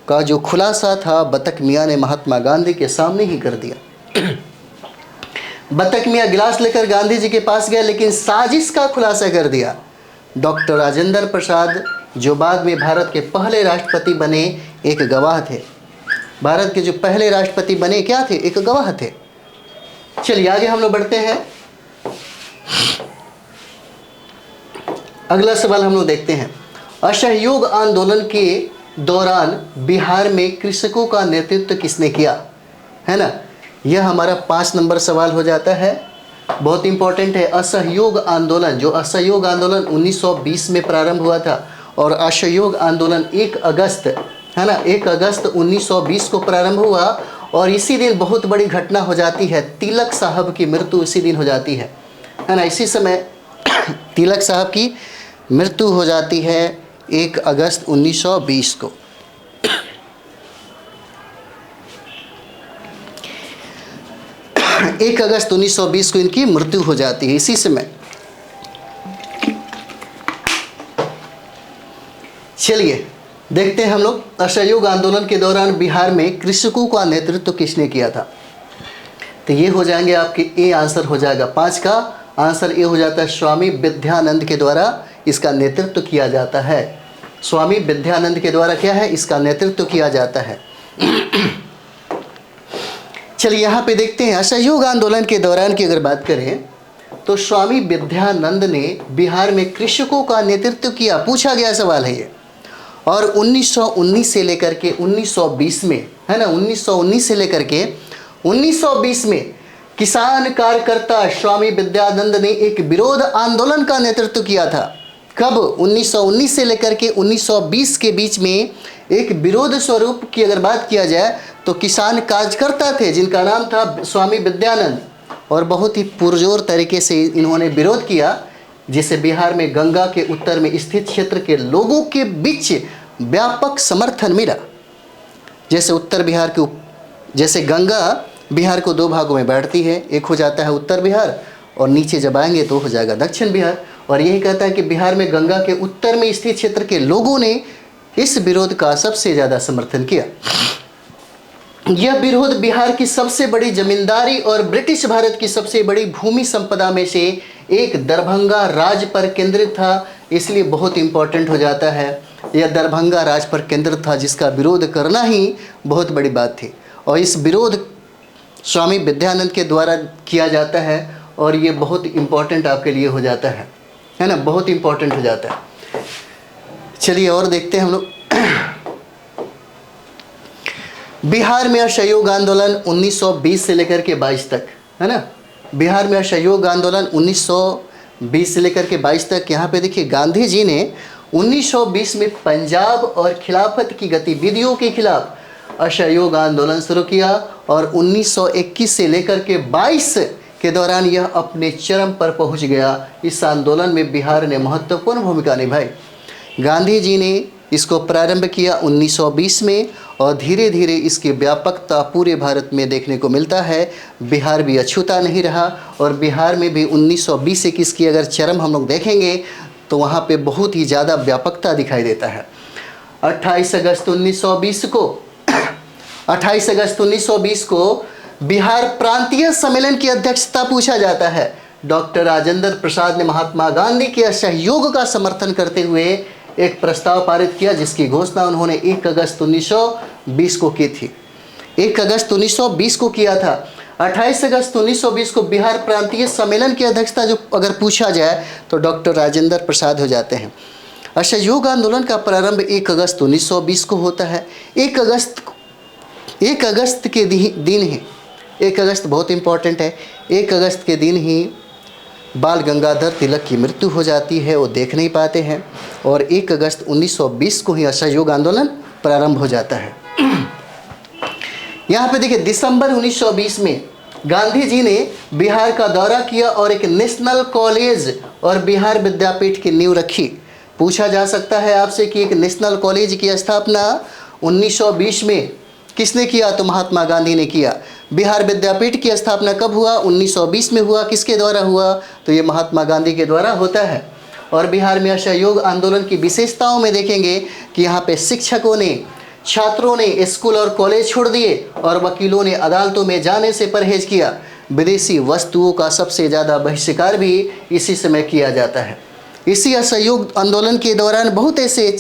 का जो खुलासा था बत्तख मियाँ ने महात्मा गांधी के सामने ही कर दिया। बत्तख मियाँ गिलास लेकर गांधी जी के पास गए, लेकिन साजिश का खुलासा कर दिया। डॉक्टर राजेंद्र प्रसाद जो बाद में भारत के पहले राष्ट्रपति बने एक गवाह थे। भारत के जो पहले राष्ट्रपति बने क्या थे? एक गवाह थे। चलिए आगे हम लोग बढ़ते हैं। अगला सवाल हम लोग देखते हैं, असहयोग आंदोलन के दौरान बिहार में कृषकों का नेतृत्व किसने किया? है ना, यह हमारा 5 नंबर सवाल हो जाता है, बहुत इंपॉर्टेंट है। असहयोग आंदोलन, जो असहयोग आंदोलन 1920 में प्रारंभ हुआ था और असहयोग आंदोलन 1 अगस्त, है ना, 1 अगस्त 1920 को प्रारंभ हुआ और इसी दिन बहुत बड़ी घटना हो जाती है, तिलक साहब की मृत्यु इसी दिन हो जाती है ना। इसी समय तिलक साहब की मृत्यु हो जाती है 1 अगस्त 1920 को। एक अगस्त 1920 को इनकी मृत्यु हो जाती है इसी समय। चलिए देखते हैं हम लोग, असहयोग आंदोलन के दौरान बिहार में कृषकों का नेतृत्व किसने किया था? तो ये हो जाएंगे आपके ए आंसर हो जाएगा, 5 का आंसर ए हो जाता है। स्वामी विद्यानंद के द्वारा इसका नेतृत्व किया जाता है। स्वामी विद्यानंद के द्वारा क्या है, इसका नेतृत्व किया जाता है। चलिए यहाँ पे देखते हैं, असहयोग आंदोलन के दौरान की अगर बात करें तो स्वामी विद्यानंद ने बिहार में कृषकों का नेतृत्व किया, पूछा गया सवाल है ये। और 1919 से लेकर के 1920 में, है ना, 1919 से लेकर के 1920 में किसान कार्यकर्ता स्वामी विद्यानंद ने एक विरोध आंदोलन का नेतृत्व किया था। कब? 1919 से लेकर के 1920 के बीच में एक विरोध स्वरूप की अगर बात किया जाए तो किसान कार्यकर्ता थे जिनका नाम था स्वामी विद्यानंद, और बहुत ही पुरजोर तरीके से इन्होंने विरोध किया, जिसे बिहार में गंगा के उत्तर में स्थित क्षेत्र के लोगों के बीच व्यापक समर्थन मिला। जैसे उत्तर बिहार के जैसे गंगा बिहार को 2 भागों में बांटती है, एक हो जाता है उत्तर बिहार और नीचे जब आएंगे तो हो जाएगा दक्षिण बिहार। और यही कहता है कि बिहार में गंगा के उत्तर में स्थित क्षेत्र के लोगों ने इस विरोध का सबसे ज़्यादा समर्थन किया। यह विरोध बिहार की सबसे बड़ी जमींदारी और ब्रिटिश भारत की सबसे बड़ी भूमि संपदा में से एक दरभंगा राज पर केंद्रित था, इसलिए बहुत इंपॉर्टेंट हो जाता है। यह दरभंगा राज पर केंद्रित था जिसका विरोध करना ही बहुत बड़ी बात थी, और इस विरोध स्वामी विद्यानंद के द्वारा किया जाता है और ये बहुत इंपॉर्टेंट आपके लिए हो जाता है ना, बहुत इंपॉर्टेंट हो जाता है। चलिए और देखते हैं हम लोग। बिहार में असहयोग आंदोलन 1920 से लेकर के 22 तक, है ना, बिहार में असहयोग आंदोलन 1920 से लेकर के 22 तक। यहाँ पे देखिए गांधी जी ने 1920 में पंजाब और खिलाफत की गतिविधियों के खिलाफ असहयोग आंदोलन शुरू किया और 1921 से लेकर के 22 के दौरान यह अपने चरम पर पहुंच गया। इस आंदोलन में बिहार ने महत्वपूर्ण भूमिका निभाई। गांधी जी ने इसको प्रारंभ किया 1920 में और धीरे धीरे इसकी व्यापकता पूरे भारत में देखने को मिलता है। बिहार भी अछूता नहीं रहा और बिहार में भी 1920-21 की अगर चरम हम लोग देखेंगे तो वहाँ पे बहुत ही ज़्यादा व्यापकता दिखाई देता है। 28 अगस्त 1920 को बिहार प्रांतीय सम्मेलन की अध्यक्षता पूछा जाता है। डॉक्टर राजेंद्र प्रसाद ने महात्मा गांधी के असहयोग का समर्थन करते हुए एक प्रस्ताव पारित किया जिसकी घोषणा उन्होंने 1 अगस्त 1920 को की थी। 1 अगस्त 1920 को किया था। 28 अगस्त 1920 को बिहार प्रांतीय सम्मेलन की अध्यक्षता जो अगर पूछा जाए तो डॉक्टर राजेंद्र प्रसाद हो जाते हैं। असहयोग आंदोलन का प्रारंभ 1 अगस्त 1920 को होता है। 1 अगस्त के दिन ही, 1 अगस्त बहुत इंपॉर्टेंट है, 1 अगस्त के दिन ही बाल गंगाधर तिलक की मृत्यु हो जाती है, वो देख नहीं पाते हैं और 1 अगस्त 1920 को ही असहयोग आंदोलन प्रारंभ हो जाता है। यहाँ पे देखिए दिसंबर 1920 में गांधी जी ने बिहार का दौरा किया और एक नेशनल कॉलेज और बिहार विद्यापीठ की नींव रखी। पूछा जा सकता है आपसे कि एक नेशनल कॉलेज की स्थापना 1920 में किसने किया? तो महात्मा गांधी ने किया। बिहार विद्यापीठ की स्थापना कब हुआ? 1920 में हुआ। किसके द्वारा हुआ? तो ये महात्मा गांधी के द्वारा होता है। और बिहार में असहयोग आंदोलन की विशेषताओं में देखेंगे कि यहाँ पे शिक्षकों ने, छात्रों ने स्कूल और कॉलेज छोड़ दिए और वकीलों ने अदालतों में जाने से परहेज किया। विदेशी वस्तुओं का सबसे ज़्यादा बहिष्कार भी इसी समय किया जाता है। इसी असहयोग आंदोलन के दौरान बहुत ऐसे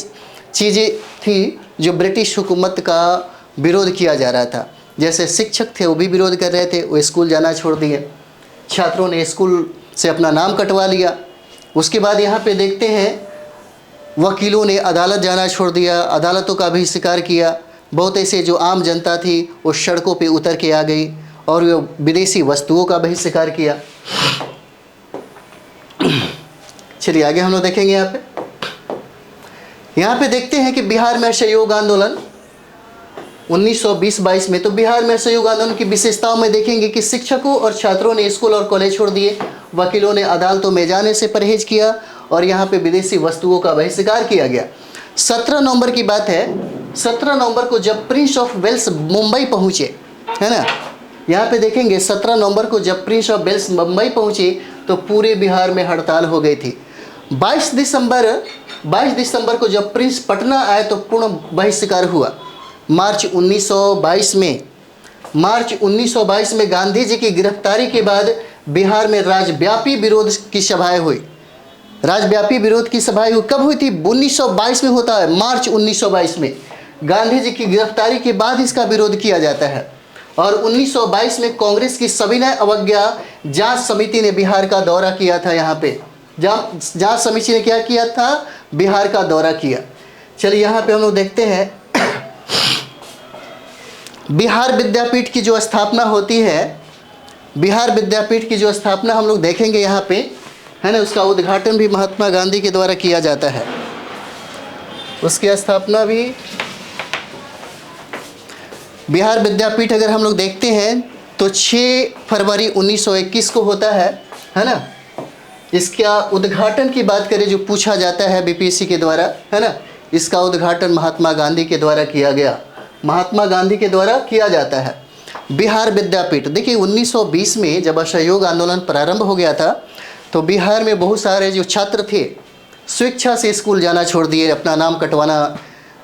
चीज़ें थी जो ब्रिटिश हुकूमत का विरोध किया जा रहा था। जैसे शिक्षक थे वो भी विरोध कर रहे थे, वो स्कूल जाना छोड़ दिए। छात्रों ने स्कूल से अपना नाम कटवा लिया। उसके बाद यहाँ पे देखते हैं वकीलों ने अदालत जाना छोड़ दिया, अदालतों का भी शिकार किया। बहुत ऐसे जो आम जनता थी वो सड़कों पे उतर के आ गई और वो विदेशी वस्तुओं का भी शिकार किया। चलिए आगे हम लोग देखेंगे। यहाँ पे देखते हैं कि बिहार में असहयोग आंदोलन 1920-22 में। तो बिहार में असहयोग आंदोलन की विशेषताओं में देखेंगे कि शिक्षकों और छात्रों ने स्कूल और कॉलेज छोड़ दिए, वकीलों ने अदालतों में जाने से परहेज किया और यहाँ पे विदेशी वस्तुओं का बहिष्कार किया गया। 17 नवंबर की बात है। 17 नवंबर को जब प्रिंस ऑफ वेल्स मुंबई पहुँचे, है ना, यहाँ पे देखेंगे 17 नवंबर को जब प्रिंस ऑफ वेल्स मुंबई पहुँचे तो पूरे बिहार में हड़ताल हो गई थी। 22 दिसंबर को जब प्रिंस पटना आए तो पूर्ण बहिष्कार हुआ। मार्च 1922 में गांधी जी की गिरफ्तारी के बाद बिहार में राज्यव्यापी विरोध की सभाएं हुई। राज्यव्यापी विरोध की सभाएं कब हुई थी? 1922 में होता है, मार्च 1922 में। गांधी जी की गिरफ्तारी के बाद इसका विरोध किया जाता है। और 1922 में कांग्रेस की सविनय अवज्ञा जांच समिति ने बिहार का दौरा किया था। यहाँ पे जांच समिति ने क्या किया था? बिहार का दौरा किया। चलिए यहाँ पे हम लोग देखते हैं बिहार विद्यापीठ की जो स्थापना होती है, बिहार विद्यापीठ की जो स्थापना हम लोग देखेंगे यहाँ पे, है ना, उसका उद्घाटन भी महात्मा गांधी के द्वारा किया जाता है। उसकी स्थापना भी बिहार विद्यापीठ अगर हम लोग देखते हैं तो 6 फरवरी 1921 को होता है ना। इसका उद्घाटन की बात करें जो पूछा जाता है बीपीएससी के द्वारा, है ना, इसका उद्घाटन महात्मा गांधी के द्वारा किया गया। महात्मा गांधी के द्वारा किया जाता है। बिहार विद्यापीठ देखिए 1920 में जब असहयोग आंदोलन प्रारंभ हो गया था तो बिहार में बहुत सारे जो छात्र थे स्वेच्छा से स्कूल जाना छोड़ दिए, अपना नाम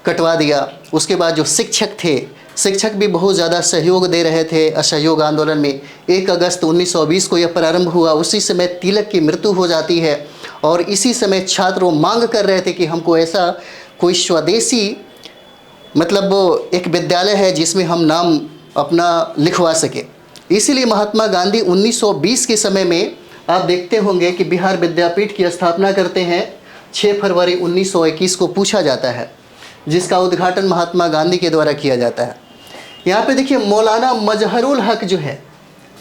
कटवा दिया। उसके बाद जो शिक्षक थे, शिक्षक भी बहुत ज़्यादा सहयोग दे रहे थे असहयोग आंदोलन में। 1 अगस्त 1920 को यह प्रारंभ हुआ। उसी समय तिलक की मृत्यु हो जाती है और इसी समय छात्र मांग कर रहे थे कि हमको ऐसा कोई स्वदेशी मतलब एक विद्यालय है जिसमें हम नाम अपना लिखवा सके। इसीलिए महात्मा गांधी 1920 के समय में आप देखते होंगे कि बिहार विद्यापीठ की स्थापना करते हैं। 6 फरवरी 1921 को पूछा जाता है, जिसका उद्घाटन महात्मा गांधी के द्वारा किया जाता है। यहाँ पे देखिए मौलाना मजहरुल हक जो है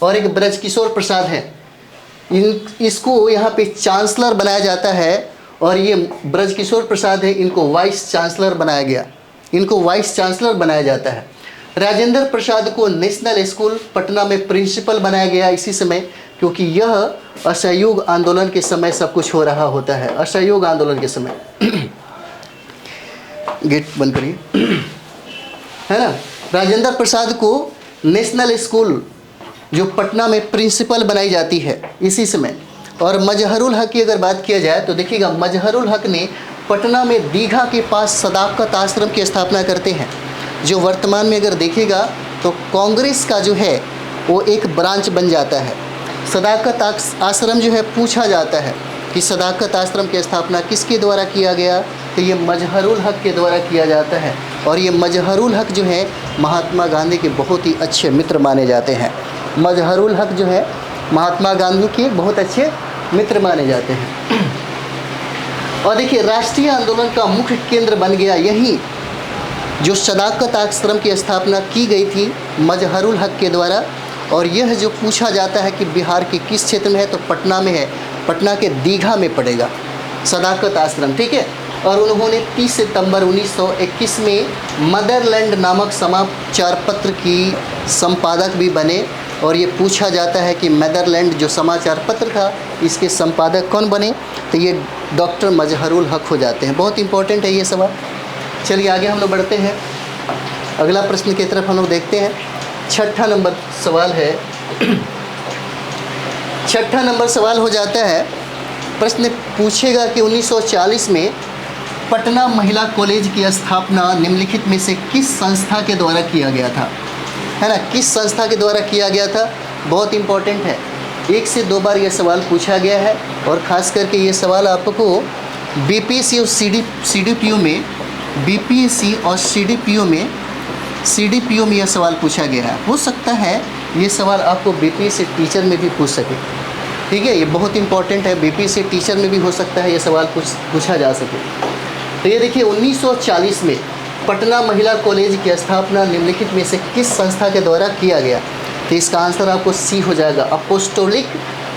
और एक ब्रजकिशोर प्रसाद है, इसको यहाँ पे चांसलर बनाया जाता है। और ये ब्रजकिशोर प्रसाद है, इनको वाइस चांसलर बनाया गया, इनको वाइस चांसलर बनाया जाता है। राजेंद्र प्रसाद को नेशनल स्कूल पटना में प्रिंसिपल बनाया गया इसी समय, क्योंकि यह असहयोग आंदोलन के समय सब कुछ हो रहा होता है। असहयोग आंदोलन के समय गेट बंद करिए, है ना। राजेंद्र प्रसाद को नेशनल स्कूल जो पटना में प्रिंसिपल बनाई जाती है इसी समय। और मजहरुल हक की अगर बात किया जाए तो देखिएगा मजहरुल हक ने पटना में दीघा के पास सदाकत आश्रम की स्थापना करते हैं, जो वर्तमान में अगर देखिएगा तो कांग्रेस का जो है वो एक ब्रांच बन जाता है। सदाकत आश्रम जो है पूछा जाता है कि सदाकत आश्रम की स्थापना किसके द्वारा किया गया, तो ये मजहरुल हक के द्वारा किया जाता है। और ये मजहरुल हक जो है महात्मा गांधी के बहुत ही अच्छे मित्र माने जाते हैं। मजहरुल हक जो है महात्मा गांधी के बहुत अच्छे मित्र माने जाते हैं। और देखिए राष्ट्रीय आंदोलन का मुख्य केंद्र बन गया यही जो सदाकत आश्रम की स्थापना की गई थी मजहरुल हक के द्वारा। और यह जो पूछा जाता है कि बिहार के किस क्षेत्र में है, तो पटना में है, पटना के दीघा में पड़ेगा सदाकत आश्रम, ठीक है। और उन्होंने 30 सितंबर 1921 में मदरलैंड नामक समाचार पत्र की संपादक भी बने और ये पूछा जाता है कि नेदरलैंड जो समाचार पत्र था इसके संपादक कौन बने, तो ये डॉक्टर मजहरुल हक हो जाते हैं। बहुत इंपॉर्टेंट है ये सवाल। चलिए आगे हम लोग बढ़ते हैं, अगला प्रश्न की तरफ हम लोग देखते हैं। छठा नंबर सवाल है, छठा नंबर सवाल हो जाता है, प्रश्न पूछेगा कि 1940 में पटना महिला कॉलेज की स्थापना निम्नलिखित में से किस संस्था के द्वारा किया गया था, है ना, किस संस्था के द्वारा किया गया था। बहुत इंपॉर्टेंट है, 1 से 2 बार यह सवाल पूछा गया है और ख़ास करके ये सवाल आपको बीपीएससी और सीडीपीओ में, बीपीएससी और सीडीपीओ में यह सवाल पूछा गया है। हो सकता है ये सवाल आपको बीपीएससी टीचर में भी पूछ सके, ठीक है, ये बहुत इंपॉर्टेंट है। बीपीएससी टीचर में भी हो सकता है ये सवाल पूछा जा सके। तो ये देखिए 1940 में पटना महिला कॉलेज की स्थापना निम्नलिखित में से किस संस्था के द्वारा किया गया, तो इसका आंसर आपको सी हो जाएगा। अपोस्टोलिक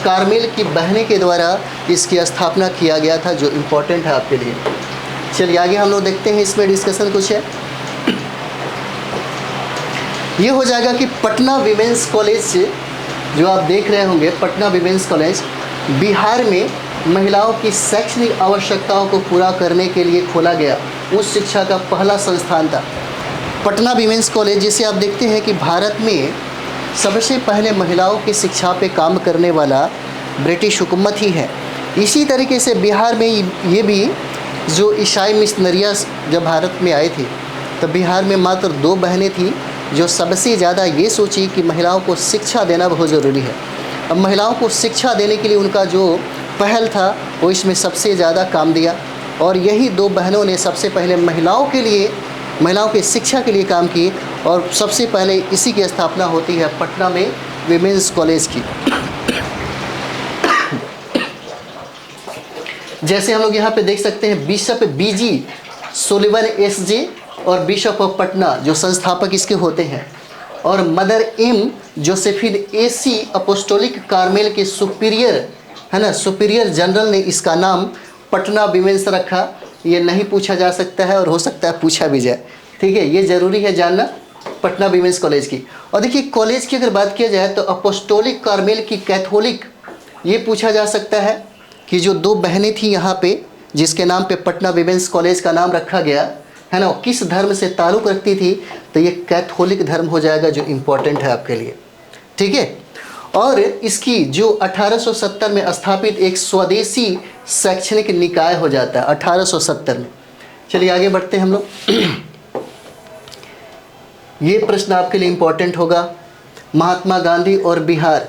कार्मेल की बहनें के द्वारा इसकी स्थापना किया गया था, जो इम्पोर्टेंट है आपके लिए। चलिए आगे हम लोग देखते हैं, इसमें डिस्कशन कुछ है। ये हो जाएगा कि पटना विमेंस कॉलेज जो आप देख रहे होंगे, पटना विमेंस कॉलेज बिहार में महिलाओं की शैक्षणिक आवश्यकताओं को पूरा करने के लिए खोला गया उच्च शिक्षा का पहला संस्थान था। पटना विमेंस कॉलेज, जिसे आप देखते हैं कि भारत में सबसे पहले महिलाओं की शिक्षा पे काम करने वाला ब्रिटिश हुकूमत ही है। इसी तरीके से बिहार में ये भी जो ईसाई मिशनरियाँ जब भारत में आए थे, तब बिहार में मात्र 2 बहनें थीं जो सबसे ज़्यादा ये सोची कि महिलाओं को शिक्षा देना बहुत ज़रूरी है। अब महिलाओं को शिक्षा देने के लिए उनका जो पहल था वो इसमें सबसे ज़्यादा काम दिया, और यही 2 बहनों ने सबसे पहले महिलाओं के शिक्षा के लिए काम किए, और सबसे पहले इसी की स्थापना होती है पटना में विमेंस कॉलेज की। जैसे हम लोग यहाँ पे देख सकते हैं, बिशप बीजी सोलिवन एसजे और बिशप ऑफ पटना जो संस्थापक इसके होते हैं, और mother M Josephine AC apostolic Carmel के सुपीरियर, है ना, सुपीरियर जनरल ने इसका नाम पटना विमेंस रखा। ये नहीं पूछा जा सकता है और हो सकता है पूछा भी जाए, ठीक है, ये ज़रूरी है जानना पटना विमेंस कॉलेज की। और देखिए कॉलेज की अगर बात किया जाए तो अपोस्टोलिक कार्मेल की कैथोलिक, ये पूछा जा सकता है कि जो 2 बहनें थीं यहाँ पे जिसके नाम पे पटना विमेंस कॉलेज का नाम रखा गया, है ना, किस धर्म से ताल्लुक़ रखती थी, तो ये कैथोलिक धर्म हो जाएगा, जो इम्पोर्टेंट है आपके लिए, ठीक है। और इसकी जो 1870 में स्थापित एक स्वदेशी शैक्षणिक निकाय हो जाता है 1870 में। चलिए आगे बढ़ते हैं हम लोग। ये प्रश्न आपके लिए इम्पोर्टेंट होगा, महात्मा गांधी और बिहार,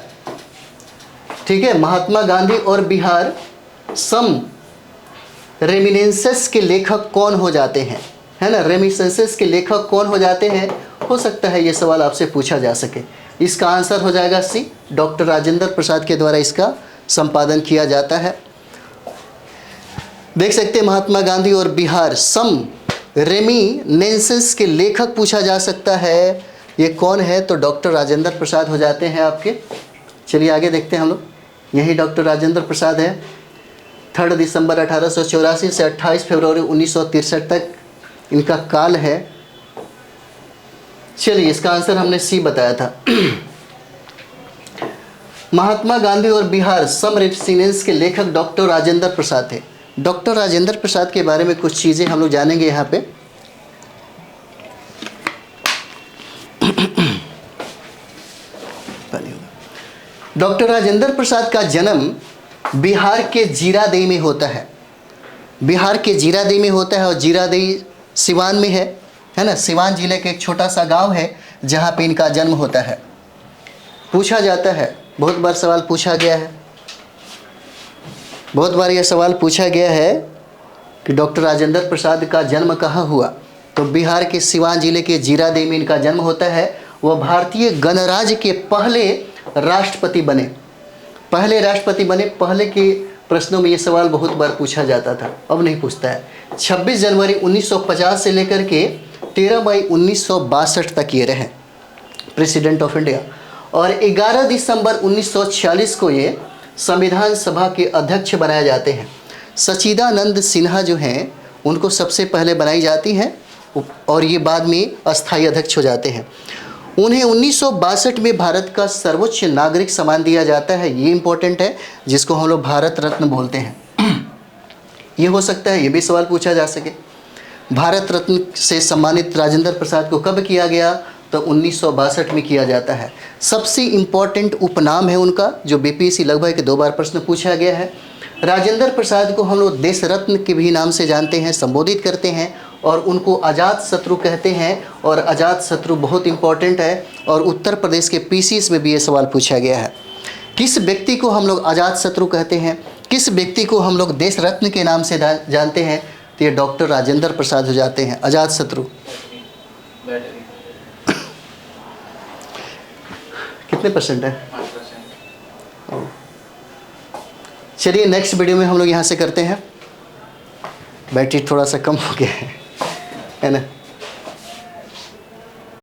ठीक है, महात्मा गांधी और बिहार सम रेमिनेंसेस के लेखक कौन हो जाते हैं, है ना, रेमिनेंसेस के लेखक कौन हो जाते हैं। हो सकता है ये सवाल आपसे पूछा जा सके। इसका आंसर हो जाएगा सी, डॉक्टर राजेंद्र प्रसाद के द्वारा इसका संपादन किया जाता है। देख सकते हैं महात्मा गांधी और बिहार सम रेमिनेंसेस के लेखक पूछा जा सकता है, ये कौन है, तो डॉक्टर राजेंद्र प्रसाद हो जाते हैं आपके। चलिए आगे देखते हैं हम लोग, यही डॉक्टर राजेंद्र प्रसाद है। 3 दिसंबर 1884 से 28 फरवरी 1963 तक इनका काल है। चलिए इसका आंसर हमने सी बताया था। महात्मा गांधी और बिहार सम रेमिनेंसेस के लेखक डॉक्टर राजेंद्र प्रसाद थे। डॉक्टर राजेंद्र प्रसाद के बारे में कुछ चीज़ें हम लोग जानेंगे यहाँ पे। डॉक्टर राजेंद्र प्रसाद का जन्म बिहार के जीरादेई में होता है, बिहार के जीरादेई में होता है, और जीरादेई सिवान में है ना, सिवान जिले के एक छोटा सा गांव है जहाँ पे इनका जन्म होता है। पूछा जाता है, बहुत बार सवाल पूछा गया है, बहुत बार यह सवाल पूछा गया है कि डॉक्टर राजेंद्र प्रसाद का जन्म कहाँ हुआ, तो बिहार के सिवान जिले के जीरादेई में इनका जन्म होता है। वह भारतीय गणराज्य के पहले राष्ट्रपति बने, पहले के प्रश्नों में ये सवाल बहुत बार पूछा जाता था, अब नहीं पूछता है। 26 जनवरी 1950 से लेकर के 13 मई 1962 तक ये रहे प्रेसिडेंट ऑफ इंडिया, और 11 दिसंबर 1946 को ये संविधान सभा के अध्यक्ष बनाए जाते हैं। सच्चिदानंद सिन्हा जो हैं उनको सबसे पहले बनाई जाती हैं और ये बाद में अस्थायी अध्यक्ष हो जाते हैं। उन्हें 1962 में भारत का सर्वोच्च नागरिक सम्मान दिया जाता है, ये इंपॉर्टेंट है, जिसको हम लोग भारत रत्न बोलते हैं। ये हो सकता है ये भी सवाल पूछा जा सके। भारत रत्न से सम्मानित राजेंद्र प्रसाद को कब किया गया? तो 1962 में किया जाता है। सबसे इम्पॉर्टेंट उपनाम है उनका, जो बीपीएससी लगभग 2 बार प्रश्न पूछा गया है। राजेंद्र प्रसाद को हम लोग देश रत्न के भी नाम से जानते हैं, संबोधित करते हैं, और उनको अजात शत्रु कहते हैं। और अजात शत्रु बहुत इंपॉर्टेंट है, और उत्तर प्रदेश के पीसीएस में भी ये सवाल पूछा गया है। किस व्यक्ति को हम लोग अजात शत्रु कहते हैं, किस व्यक्ति को हम लोग देश रत्न के नाम से जानते हैं? तो ये डॉक्टर राजेंद्र प्रसाद हो जाते हैं अजात शत्रु। कितने परसेंट है? 5%। चलिए नेक्स्ट वीडियो में हम लोग यहाँ से करते हैं। बैटरी थोड़ा सा कम हो गया है ना।